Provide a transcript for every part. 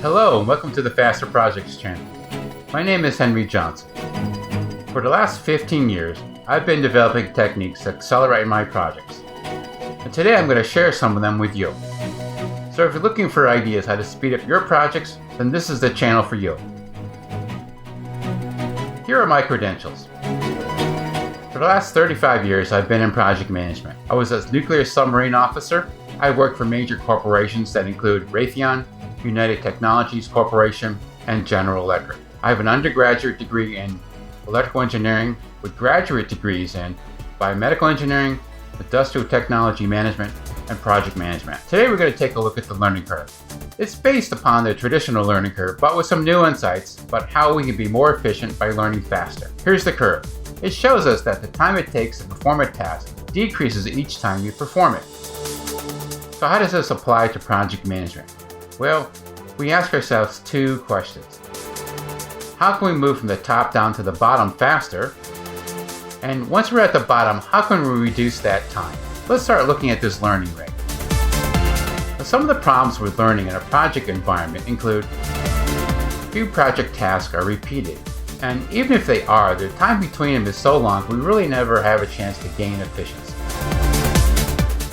Hello and welcome to the Faster Projects channel. My name is Henry Johnson. For the last 15 years, I've been developing techniques to accelerate my projects. And today I'm going to share some of them with you. So if you're looking for ideas how to speed up your projects, then this is the channel for you. Here are my credentials. For the last 35 years, I've been in project management. I was a nuclear submarine officer. I worked for major corporations that include Raytheon, United Technologies Corporation, and General Electric. I have an undergraduate degree in electrical engineering with graduate degrees in biomedical engineering, industrial technology management, and project management. Today we're going to take a look at the learning curve. It's based upon the traditional learning curve, but with some new insights about how we can be more efficient by learning faster. Here's the curve. It shows us that the time it takes to perform a task decreases each time you perform it. So how does this apply to project management? Well, we ask ourselves two questions. How can we move from the top down to the bottom faster? And once we're at the bottom, how can we reduce that time? Let's start looking at this learning rate. Now, some of the problems with learning in a project environment include few project tasks are repeated. And even if they are, the time between them is so long, we really never have a chance to gain efficiency.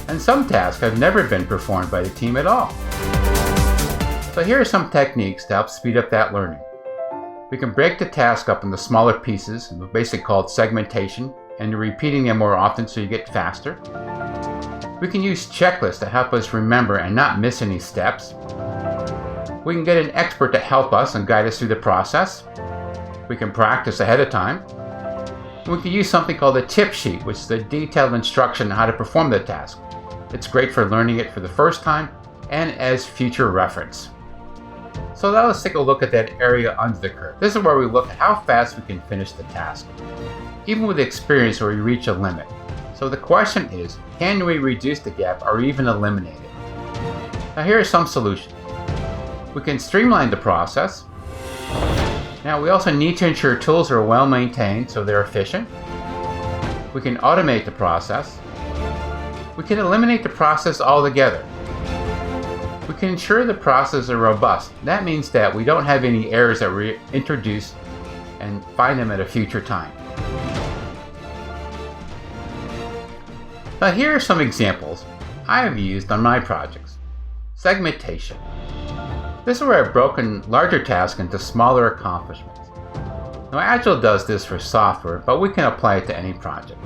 And some tasks have never been performed by the team at all. So here are some techniques to help speed up that learning. We can break the task up into smaller pieces, basically called segmentation, and you're repeating them more often so you get faster. We can use checklists to help us remember and not miss any steps. We can get an expert to help us and guide us through the process. We can practice ahead of time. We can use something called a tip sheet, which is a detailed instruction on how to perform the task. It's great for learning it for the first time and as future reference. So now let's take a look at that area under the curve. This is where we look at how fast we can finish the task, even with experience where we reach a limit. So the question is, can we reduce the gap or even eliminate it? Now here are some solutions. We can streamline the process. Now we also need to ensure tools are well maintained so they're efficient. We can automate the process. We can eliminate the process altogether. We can ensure the process is robust. That means that we don't have any errors that we introduce and find them at a future time. Now here are some examples I have used on my projects. Segmentation. This is where I've broken larger tasks into smaller accomplishments. Now Agile does this for software, but we can apply it to any project.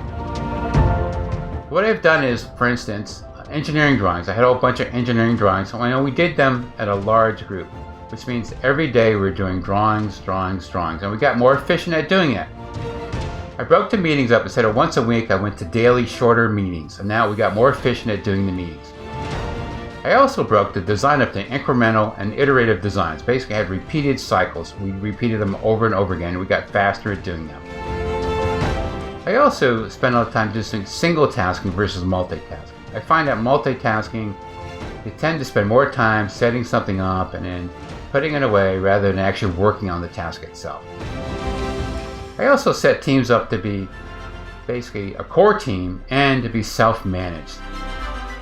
What I've done is, for instance, engineering drawings. I had a whole bunch of engineering drawings, and we did them at a large group, which means every day we're doing drawings, and we got more efficient at doing it. I broke the meetings up. Instead of once a week, I went to daily, shorter meetings, and now we got more efficient at doing the meetings. I also broke the design up to incremental and iterative designs. Basically, I had repeated cycles. We repeated them over and over again, and we got faster at doing them. I also spent a lot of time just doing single tasking versus multitasking. I find that multitasking, you tend to spend more time setting something up and then putting it away rather than actually working on the task itself. I also set teams up to be basically a core team and to be self-managed.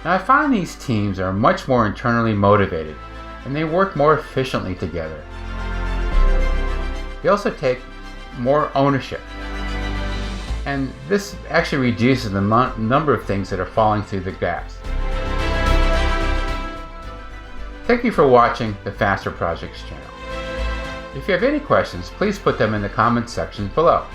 Now I find these teams are much more internally motivated and they work more efficiently together. They also take more ownership. And this actually reduces the number of things that are falling through the gaps. Thank you for watching the Faster Projects channel. If you have any questions, please put them in the comments section below.